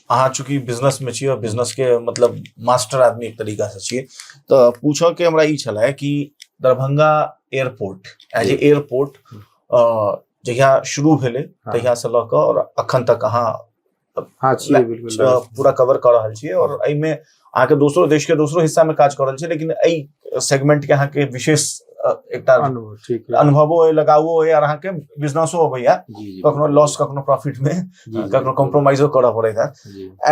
अहाँ चूंकि बिजनेस में छी, और बिजनेस के मतलब मास्टर आदमी एक तरीका से छी, तो पूछो के हमरा ई छलै कि Darbhanga airport as a airport जहिया शुरू भेलै तहिया से लऽ कऽ और अखन तक अहाँ हाँ छियै बिल्कुल पूरा कवर कर रहल छियै और एहि में अहाँ के दोसरो देश के दोसरो हिस्सा में काज कर रहल छियै, लेकिन एहि सेगमेंट के अहाँ के विशेष एकटा अनुभवो है, लगावो है और अहाँ के बिजनेसो हो भैया, कखनो लॉस कखनो प्रॉफिट में कखनो कॉम्प्रोमाइजो करऽ पड़े था।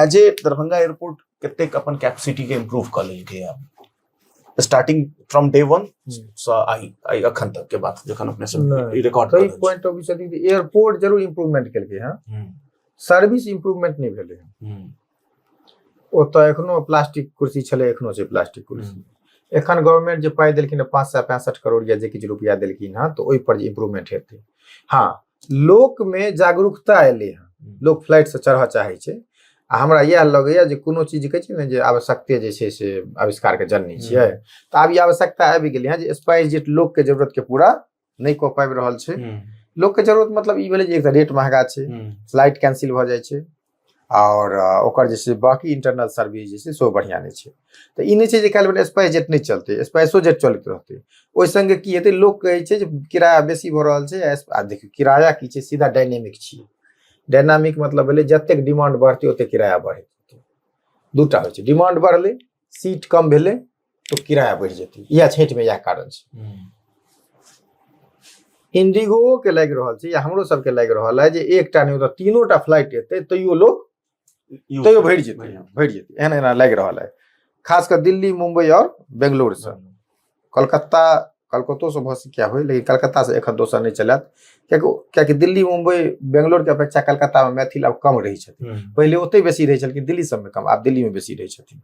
एज ए दरभंगा एयरपोर्ट कतेक अपन कैपेसिटी के इम्प्रूव कर लेलकै है स्टार्टिंग फ्रॉम डे 1 आई अखन तक के बात जखन अपने सब रिकॉर्ड कर पॉइंट ऑफ व्यू से एयरपोर्ट जरूर इंप्रूवमेंट केलकै हैं, सर्विस इंप्रूवमेंट नहीं भेलै हैं। ओतऽ एखनो प्लास्टिक कुर्सी छलै, एखनो छै प्लास्टिक कुर्सी। एखन गवर्नमेंट जे पाई देलखिन 565 करोड़ या जे किछु रुपया देलखिन हँ, तो ओहि पर जे इम्प्रूवमेंट हेतै। हाँ, लोक में जागरूकता एलै हँ, लोक फ्लाइट से चढ़ऽ चाहै छै। आ हमरा इएह लगैया जे कोनो चीज कहै छै ने जे आवश्यकते जे छै से आविष्कार के जननी छियै, तऽ आब ई आवश्यकता आबि गेलै हँ जे स्पाइस जेट लोक के जरूरत के पूरा नहीं कऽ पाबि रहल छै। लोक के जरूरत मतलब ई भेलै जे एक तऽ रेट महंगा छै, फ्लाइट कैंसिल भऽ जाइ छै और ओकर जे छै बाकी इंटरनल सर्विस जे छै सेहो बढ़िया नहीं छै। तऽ ई नहीं छै जे काल्हि स्पाइस जेट नहीं चलतै, स्पाइसो जेट चलैत रहतै। ओहि संगे की हेतै, लोक कहै छै जे किराया बेसी भऽ रहल छै। आ देखियौ किराया की छै, सीधा डायनेमिक छियै। डायनामिक मतलब भेलै जतेक डिमांड बढ़तै ओतेक किराया बढ़तै। दूटा होइ छै, डिमांड बढ़लै सीट कम भेलै तो किराया बढ़ि जेतै। इएह छठि में इएह कारण छै। इंडिगो के लागि रहल छै या हमरो सबके लागि रहल है जे एकटा नहीं होता तीनोटा फ्लाइट एतै तैयो लोग तैयो भरि जेतै एहन एना लागि रहल है। खास कर दिल्ली, मुंबई और बेंगलोर से। कलकत्तो से भऽ क्या हो, लेकिन कलकत्ता से एखन दोसर नहीं चलत, कियाकि दिल्ली, मुंबई, बेंगलोर के अपेक्षा कलकत्ता में मैथिल अब कम रही छथिन। पहले ओते बेसी रही छलखिन, दिल्ली सब में कम, आब दिल्ली में बेसी रही छथिन।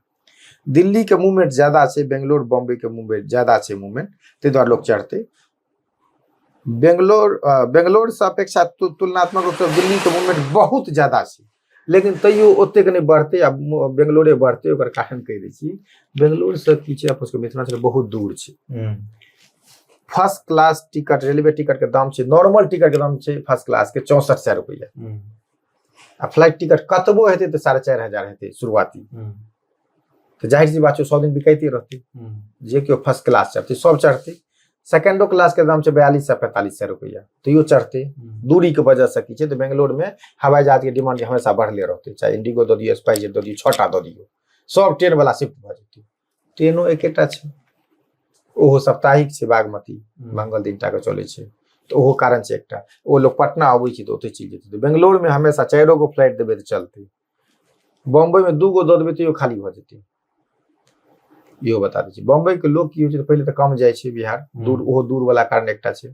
दिल्ली के मूवमेंट ज्यादा छै, बेंगलोर बॉम्बे के मूवमेंट ज्यादा छै मूवमेंट, ताहि दुआरे लोग चढ़ते। बेंगलोर से अपेक्षा तुलनात्मक रूप से दिल्ली के मूवमेंट बहुत ज्यादा छै, लेकिन तैयो ओतेक नहीं बढ़ते। अब बेंगलोरे बढ़ते, ओकर कारण कहि दै छी। बेंगलोर से की छै, अपन सबके मिथिलांचल बहुत दूर छै। First class ticket, railway ticket के दाम छै, नॉर्मल टिकट के दाम छै फर्स्ट क्लास के 6400 रुपया। आ फ्लाइट टिकट कतबो हेतै तऽ 4500 हेतै शुरुआती। तो जाहिर सी बात छै 100 दिन बिकाइते रहतै। जे केओ फर्स्ट क्लास चढ़तै सब चढ़तै। सेकेंडो क्लास के दाम छै 4200-4500 रुपया, तो यो चढ़ते। दूरी के वजह से की छै, तो बेंगलोर में हवाई जहाज के डिमांड हमेशा बढ़ले रहते। चाहे इंडिगो दऽ दियौ, स्पाइस जेट दऽ दियौ, 6टा दऽ दियौ, सब ट्रेन वाला शिफ्ट भऽ जेतै। ट्रेनो एकेटा छै, ओहो साप्ताहिक छै, बागमती मंगल दिन टा के चलै छै। तो ओहो कारण छै एकटा, ओ लोग पटना अबै छै तऽ ओतै चलि जेतै। बेंगलोर में हमेशा 4 गो फ्लाइट देबै तऽ चलतै। बम्बई में 2 गो दऽ देबै तऽ खाली भऽ जेतै। इहो बता दै छी। बम्बई के लोग की होइ छै, पहले तऽ कम जाइ छै बिहार, दूर, ओहो दूर वाला कारण एकटा छै।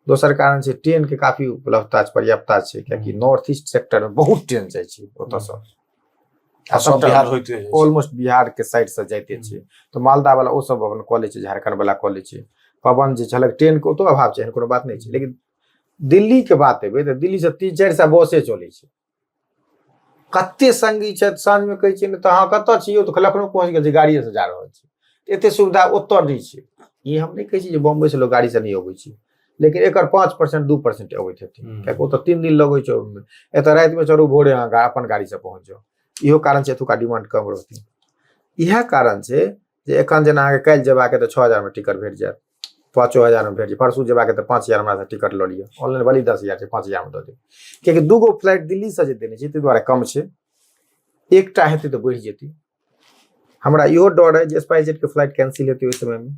दोसर कारण छै ट्रेन के काफी उपलब्धता छै, पर्याप्तता छै, कियाकि नॉर्थ ईस्ट सेक्टर में बहुत ट्रेन जाइ छै ओतऽ सँ। सब बिहार होइते ऑलमोस्ट बिहार के साइड से जाइते छै। तो मालदा वाला ओ सब अपन कॉलेज छै, झारखंड वाला कॉलेज छै। पवन जे छलक ट्रेन के ओतो अभाव छै, एहन कोनो बात नहीं छै। लेकिन दिल्ली के बात एबै तऽ दिल्ली से 3-4 बसे चलै छै। कते संगी छथि, साँझ में कहै छियै तऽ अहाँ कतऽ छियै, तऽ लखनऊ पहुंच गेल छै, गाड़िए से जा रहल छै। एते सुविधा ओतऽ नहीं छै। ई हम नहीं कहै छी जे बम्बई से लोग गाड़ी से नहीं अबै छै, लेकिन एकर 5% 2% अबैत हेथिन, कियाकि ओतऽ 3 दिन लगै छै। एतऽ राति में चढ़ू, भोरे अहाँ अपन गाड़ी से पहुंच जाउ। इहो कारण छै एतुका डिमांड कम रहतै। इएह कारण छै जे एखन जेना अहाँके काल्हि जेबाक तऽ 6000 में टिकट भेट जायत, 5000 में भेट जायत। परसू जेबाक तऽ 5000 हमरा से टिकट लऽ लिअ। ऑनलाइन वाली 10000 छै, 5000 में दऽ देब। कियाकि 2 गो फ्लाइट दिल्ली से जे देने छै ताहि दुआरे कम छै। एकटा हेतै तऽ बढ़ि जेतै। हमरा इहो डर है जे स्पाइस जेट के फ्लाइट कैंसिल हेतै ओहि समय में,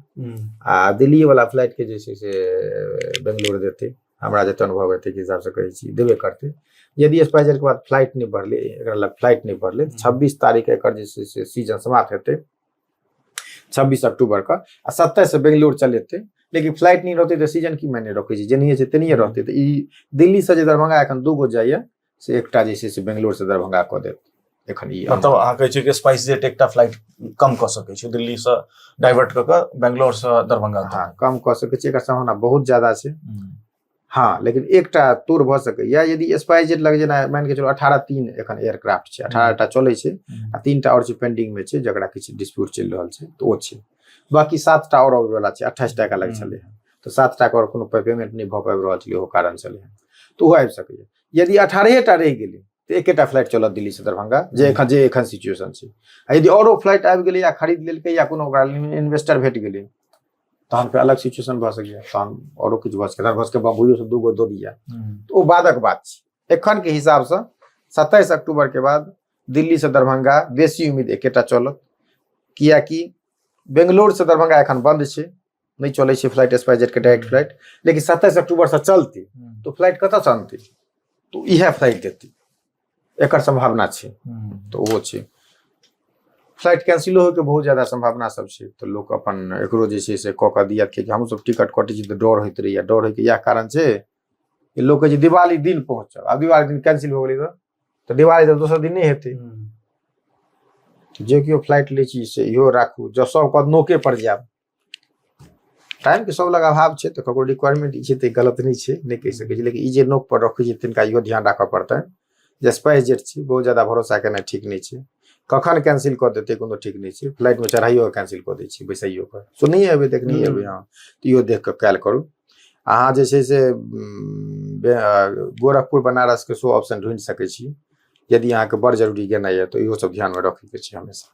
आ दिल्ली वाला फ्लाइट के जे छै से बेंगलोर देतै। हमरा जते अनुभव हेतै के हिसाब से कहै छी देबे करतै। यदि स्पाइस जेट के बाद फ्लाइट नहीं बढ़ले, एकरा लग फ्लाइट नहीं बढ़ले, 26 तारीख एकर जे छै से सीजन समाप्त हेतै, 26 अक्टूबर का, आ 27 से बेंगलोर चलेतै। लेकिन फ्लाइट नहीं रहतै तऽ सीजन की मायने रखै छै, जेनिए छै तेनिए रहतै। तऽ ई दिल्ली से जे दरभंगा एखन 2 गो जाइए, से एकटा जे छै से बेंगलोर से दरभंगा कऽ देत। एखन ई मतलब अहाँ कहै छी कि स्पाइस जेट एकटा फ्लाइट कम कऽ सकै छै, दिल्ली से डाइवर्ट कऽ कऽ बेंगलोर से दरभंगा। हाँ, कम कऽ सकै छै, एकर संभावना बहुत ज्यादा छै। हाँ, लेकिन एकटा तोड़ भऽ सकैया यदि स्पाइस जेट लग जेना मान के चलो 18-3 एखन एयरक्राफ्ट छै, 18टा चलै छै, आ 3टा और छै पेंडिंग में छै, जकरा किछु डिस्प्यूट चलि रहल छै, तो ओ छै। बाकी 7टा और अबै वाला छै, 28टा के लग छलै हँ, तो 7टा के और कोनो पेमेंट नहीं भऽ पाबि रहल छै, ओहो कारण छलै हँ, तो ओ आबि सकैया। यदि 18टा रहि गेलै तो एकेटा फ्लाइट चलत दिल्ली से दरभंगा, जे एखन सिचुएशन छै। आ यदि औरो फ्लाइट आबि गेलै या खरीद लेलकै या कोनो ओकरा इन्वेस्टर भेट गेलै, तहन फेर अलग सिचुएशन भऽ सकैया, तहन औरो किछु भऽ सकैया, भऽ सकैया बम्बइयो से 2 गो दऽ दिया, तो ओ बादक बात छै। एखन के हिसाब से 27 अक्टूबर के बाद दिल्ली से दरभंगा बेसी उम्मीद एकेटा चलत, कियाकि बेंगलोर से दरभंगा एखन बंद छै, नहीं चले छै फ्लाइट स्पाइसजेट के डायरेक्ट फ्लाइट, लेकिन 27 अक्टूबर से चलते तो फ्लाइट कतऽ से आनतै, तो इएह फ्लाइट देतै, एकर संभावना छै। तो वो छै फ्लाइट कैंसिलो होके बहुत ज्यादा संभावना सब छै, तो लोग अपन एकरो जे छै से कऽ दियत कि हम सब टिकट कटै छी तऽ डर होइत रहैया, डर होइके इएह कारण छै कि लोग के जे दिवाली दिन पहुँचल, आ दिवाली दिन कैंसिल हो गेलै तऽ दिवाली तऽ दोसर दिन नहीं हेतै। जे केओ फ्लाइट लै छी से इहो राखू, जब सब कद नोके पर जायब, टाइम के सब लग अभाव छै, तो ककरो रिक्वायरमेंट ई छै तऽ गलत नहीं छै, नहीं कहि सकै छी, लेकिन ई जे नोक पर रखै छै तिनका इहो ध्यान राखऽ पड़तै जे स्पाइसजेट छै बहुत ज्यादा भरोसा केनाइ ठीक नहीं छै, कखन कैंसिल कऽ देतै कोनो ठीक नहीं छै, फ्लाइट में चढ़ाइयो कैंसिल कऽ दै छै बैसाइयो पर, सो नहीं एबै देख नहीं एबै, हाँ तो इहो देख कऽ कैल करू। अहाँ जे छै से गोरखपुर बनारस के शो ऑप्शन ढूंढ सकै छी, यदि अहाँके बड़ जरूरी गेनाइ है तो इहो सब ध्यान में रखे के छै हमेशा।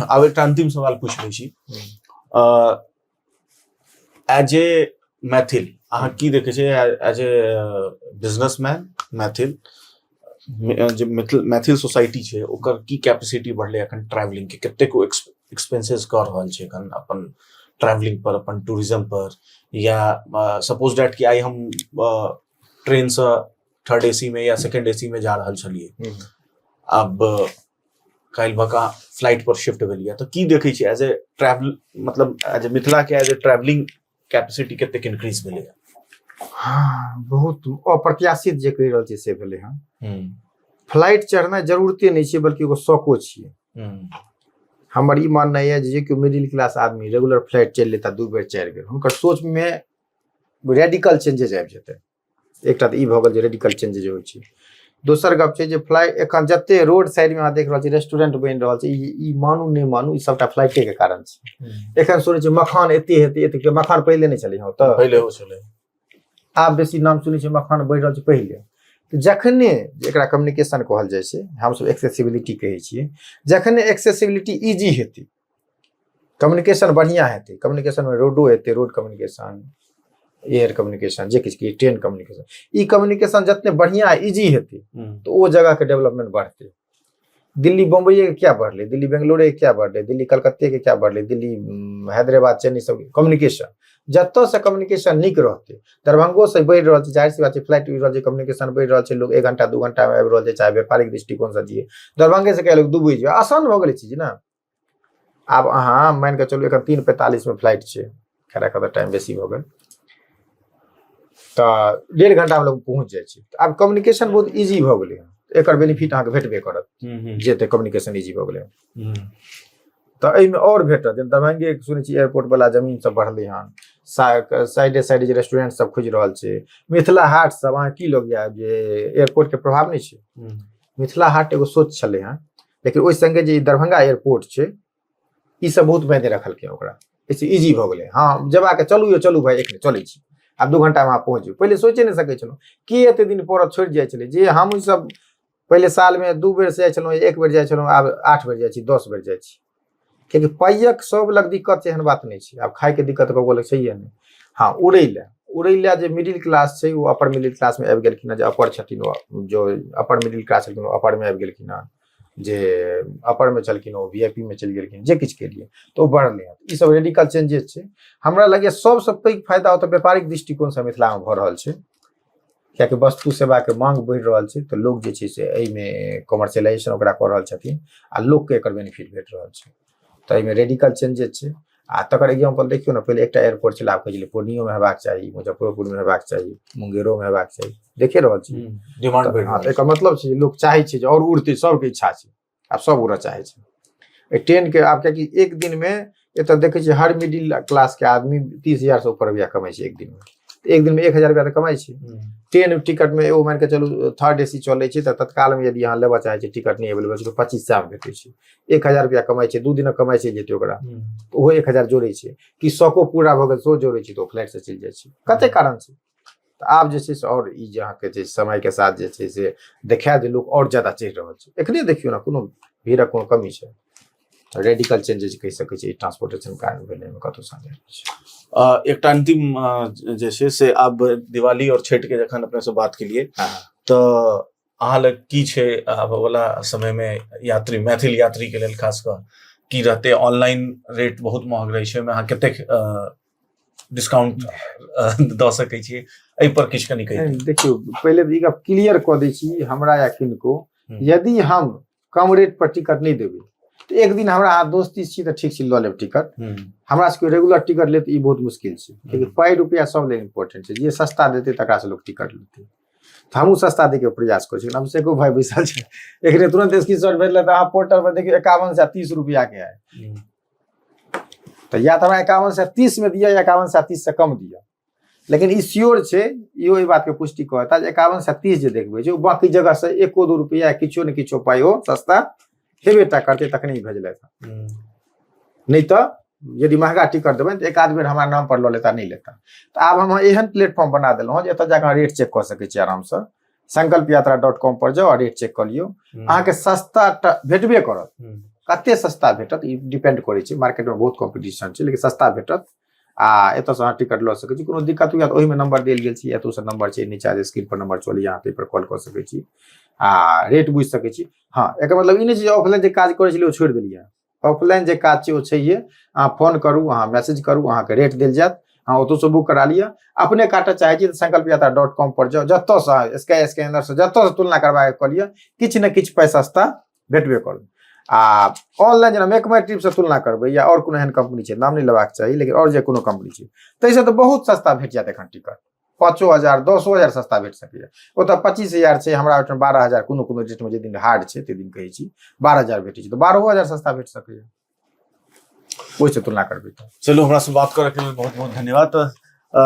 आब एकटा अंतिम सवाल पूछ लै छी, एज ए मैथिल अहाँ की देखै छै, एज ए बिजनेसमैन मैथिल जे मैथिल सोसाइटी छै ओकर की कैपेसिटी बढ़लै एखन ट्रैवलिंग के, कतेक एक्सपेंसेस कऽ रहल छै एखन अपन ट्रैवलिंग पर, अपन टूरिज्म पर, या सपोज दैट कि आइ हम ट्रेन से 3rd AC में या 2nd AC में जा रहल छलियै, अब काल्हि भका फ्लाइट पर शिफ्ट भेलियै, तो की देखै छी एज ए ट्रैवल, मतलब एज ए मिथिला के एज ए ट्रैवलिंग कैपेसिटी कतेक इंक्रीज भेलै? हाँ, बहुत अप्रत्याशित जे कहि रहल छी से भेलै हँ। फ्लाइट चढ़नाइ जरूरते नहीं छै, बल्कि एगो शौको छियै। हमर ई माननाइ है जे केओ मिडिल क्लास आदमी रेगुलर फ्लाइट चलि लेता 2 बेर 4 बेर, हुनकर सोच में रेडिकल चेंजेस आबि जेतै। एकटा तऽ ई भऽ गेल जे रेडिकल चेंजेस होइ छै। दोसर गप छै जे फ्लाइट एखन जते रोड साइड में अहाँ देख रहल छी रेस्टोरेंट बनि रहल छै, ई मानू नहीं मानू ई सबटा फ्लाइटे के कारण छै। एखन सुनै छी मखान एते हेतै एते, मखान पहिले नहीं छलै, तऽ पहिले हो छलै, आब बेसी नाम सुनै छी मखान बढ़ि रहल छै पहिले। तो जखने एकरा कम्युनिकेशन कहल जाइ छै, हमसब एक्सेसिबिलिटी कहै छियै, जखने एक्सेसिबिलिटी इजी हेतै, कम्युनिकेशन बढ़िया हेतै, कम्युनिकेशन में रोडो हेतै, रोड कम्युनिकेशन, एयर कम्युनिकेशन, जे किछु ट्रेन कम्युनिकेशन, ई कम्युनिकेशन जतने बढ़िया इजी हेतै तो वो जगह के डेवलपमेंट बढ़तै। दिल्ली बम्बई के क्या बढ़ले, दिल्ली बेंगलोरे के क्या बढ़ले, दिल्ली कलकत्ते के क्या बढ़ले, दिल्ली हैदराबाद चेन्नई सब कम्युनिकेशन, जतऽ से कम्युनिकेशन नीक रहतै, दरभंगो से बढ़ि रहल छै, जाहिर सी बात छै फ्लाइट उड़ि रहल छै, कम्युनिकेशन बढ़ि रहल छै, लोग 1 घंटा 2 घंटा में आबि रहल छै, चाहे व्यापारिक दृष्टिकोण से दिए, दरभंगे से कए लोग दुबई जाए, आसान भऽ गेलै चीज ना। आब अहाँ मान के चलू एखन 3:45 में फ्लाइट छै, खैर एखन टाइम बेसी भऽ गेल, तो 1.5 घंटा में लोग पहुंच जाइ छै। आब कम्युनिकेशन बहुत इजी भऽ गेलै, एकर बेनिफिट अहाँके भेटबे करत, जे ते कम्युनिकेशन इजी भऽ गेलै तो एहिमे और भेटत। दरभंगे सुनै छी एयरपोर्ट वाला जमीन सब बढ़लै हन, साइडे साइडे जे रेस्टोरेंट सब खुजि रहल छै, मिथिला हाट सब, अहाँ की लोग या जे एयरपोर्ट के प्रभाव नहीं छै, मिथिला हाट एगो सोच छलै हन, लेकिन ओहि संगे जे दरभंगा एयरपोर्ट छै ई सब बहुत मायने रखलकै ओकरा, इससे इजी भऽ गेलै। हाँ जेबाके चलू यौ चलू भाई एखने चलै छी, आब 2 घंटा में अहाँ पहुँच जेबै, पहिले सोचे नहीं सकै छलहुँ, की एते दिन पड़त छोड़ि जाइ छलै, जे हम सब पहले साल में 2 बेर से जाइ छलहुँ, 1 बेर जाइ छलहुँ, आब 8 बेर जाइ छी, 10 बेर जाइ छी, क्योंकि पाइक सब लग दिक्कत छै, एहन बात नहीं छै, आब खाय के दिक्कत ककरो लग छैहे नहीं। हाँ उड़ै लए जे मिडिल क्लास छै, वो अपर मिडिल क्लास में आबि गेलखिन, जे अपर छथिन जो अपर मिडिल क्लास छथिन वो अपर में आबि गेलखिन, जे अपर में छलखिन वो VIP में चलि गेलखिन, जे किछु के लिए तो बढ़लै। ई सब रेडिकल चेंजेस छै, हमरा लगे सबसे पैघ फायदा होता व्यापारिक दृष्टिकोण से मिथिला में भऽ रहल छै, कियाकि वस्तु सेवा के मांग बढ़ि रहल छै, तो लोग जे छै से एहिमे कमर्शियलाइजेशन ओकरा कऽ रहल छथिन, आ लोग के एकर बेनिफिट भेट रहल छै, तो एहिमे रेडिकल चेंजेस छै। आ तकर एग्जाम्पल देखियौ ने, पहले एकटा एयरपोर्ट छलै, आब कहै पूर्णियो में हेबाक चाही, मुजफ्फरपुर में हेबाक चाही, मुंगेरो में हेबाक चाही, देखे रहल छी डिमांड बढ़ि रहल छै। एकर मतलब छै लोग चाहै छै जे और उड़तै, सबके इच्छा छै, आब सब उड़ऽ चाहै छै ट्रेन के। आब कियाकि एक दिन में एतऽ देखै छियै हर मिडिल क्लास के आदमी 30,000 से ऊपर रुपया कमाइ छै एक दिन में, एक दिन में 1,000 रुपया तऽ कमाइ छै। ट्रेन टिकट में एगो मान के चलू 3rd AC चलै छै, तऽ तत्काल में यदि अहाँ लेबऽ चाहै छियै, टिकट नहीं अवेलेबल छै तो 2500 में भेटै छै, 1,000 रुपया कमाइ छै, 2 दिन कमाइ छै जेतै ओकरा, तो ओहो 1,000 जोड़ै छै, कि शौको पूरा भऽ गेल सेहो जोड़ै छै, तो फ्लाइट से चलि जाइ छै, कते कारण छै। तो आब जे छै से और ई जे अहाँके जे समय के साथ जे छै से देखा जे लोग और ज्यादा चढ़ि रहल छै, एखने देखियौ ना कोनो भीड़क कोनो कमी छै, रेडिकल चेंजेस कहि सकै छी ट्रांसपोर्टेशन कारण भेलै में कतौ संदेह छै। एकटा अंतिम जे छै से आब दिवाली और छठ के जखन अपने से बात के लिए, तो अहाँ लग की छै आबऽ वाला समय में यात्री मैथिल यात्री के लेल खास कऽ की रहते? ऑनलाइन रेट बहुत महग रहे छै, में अहाँ कतेक डिस्काउंट दऽ सकै छी? एहि पर किछु कनि कहियौ। देखियो पहले ई गप क्लियर कऽ दै छी हमरा या किनको, यदि हम कम रेट पर टिकट नहीं देबै तो एक दिन हमरा अहाँ दोस्ती छी तो ठीक छै लऽ लेब टिकट, हमरा सबके रेगुलर टिकट ले ई बहुत मुश्किल छै, क्योंकि पाई रुपया सब लेल इम्पोर्टेंट छै, जे सस्ता देते तकरा से लोग टिकट लेते, तो हमहूँ सस्ता दे के प्रयास करै छी। अभिषेको भाई बैसल छै, एकरे तुरंत स्क्रीनशॉट भेजल तो अहाँ पोर्टल पर देखियो 51 से 30 रुपया के है, तो या तो हमरा 51 से 30 में दिया या 51 से 30 से कम दिया, लेकिन ई श्योर छै, इहो ई बात के पुष्टि कहता जे 51 से 30 जे देखबै छै बाकी जगह से 1-2 रुपया किछो ने किछो पाई हो सस्ता हेबेटा करते तखने ही भेजलथि, नहीं तो यदि महंगा टिकट देबै तो एक आध बेर हमारा नाम पर लऽ लेता नहीं लेता। तो आब हम एहन प्लेटफॉर्म बना देलहुँ जे एतऽ जाकऽ रेट चेक कऽ सकै छी आराम से, sankalpyatra.com पर जाओ और रेट चेक कर लियो, अहाँ के सस्ता भेटबे करत, कते सस्ता भेटत ई डिपेंड करै छै, मार्केट में बहुत कॉम्पिटिशन छै, लेकिन सस्ता भेटत आ एतऽ से अहाँ टिकट लऽ सकै छी। कोनो दिक्कत हुआ तो ओहि में नंबर देल गेल छै, एतऽ से नंबर छै नीचा जे स्क्रीन पर नंबर चलैया, अहाँ पर कॉल कऽ सकै छी आ रेट बुझि सकै छी। हाँ, एकर मतलब ई नहि छै जे ऑफलाइन जे काज करै छलियै ओ छोड़ि देलियै, ऑफलाइन जे काज छै ओ छैहे, अहाँ फोन करू, अहाँ मैसेज करू, अहाँके रेट देल जायत, अहाँ ओतऽ से बुक करा लिअ। अपने काटऽ चाहै छी तऽ sankalpyatra.com पर जाओ, जतऽ से स्कैनर से जतऽ से तुलना करबा के कऽ लिअ, किछु ने किछु पाई सस्ता भेटबे करत। आ ऑनलाइन जेना मेक माई ट्रिप से तुलना करबै या और कोनो एहन कंपनी छै, नाम नहीं लेबाक चाही, लेकिन और जे कोनो कंपनी छै ताहिसँ तऽ बहुत सस्ता भेट जायत एखन टिकट, 5,000 10,000 सस्ता भेट सकैए, ओतऽ 25,000 छै, हमरा ओहिठाम 12,000, कोनो डेट में जे दिन हार्ड छै ते दिन कहै छी 12,000 भेटै छै, तो 12,000 सस्ता भेट सकैए ओहिसँ तुलना करबै तऽ। चलू, हमरा से बात करऽ के लेल बहुत बहुत धन्यवाद।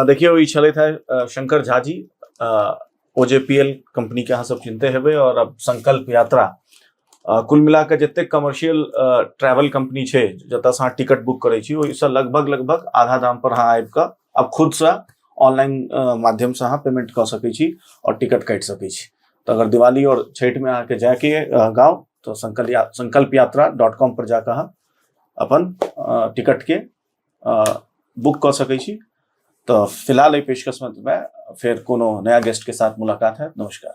देखियौ ई छलथि है शंकर झा जी, OJPL कंपनी के अहाँ सब चिन्हते हेबै, और अब संकल्प यात्रा कुल मिला के जते कमर्शियल ट्रैवल कंपनी छै जतऽ से अहाँ टिकट बुक करै छी ओहिसँ लगभग आधा दाम पर अहाँ आबि कऽ अब खुद से ऑनलाइन माध्यम से अहाँ पेमेंट कऽ सकै छी और टिकट काटि सकै छी। तो अगर दिवाली और छठ में अहाँके जायके गाँव तो sankalpyatra.com पर जाकर अहाँ अपन टिकट के बुक कऽ सकै छी। तो फिलहाल एहि पेशकश में फिर कोनो नया गेस्ट के साथ मुलाकात है। नमस्कार।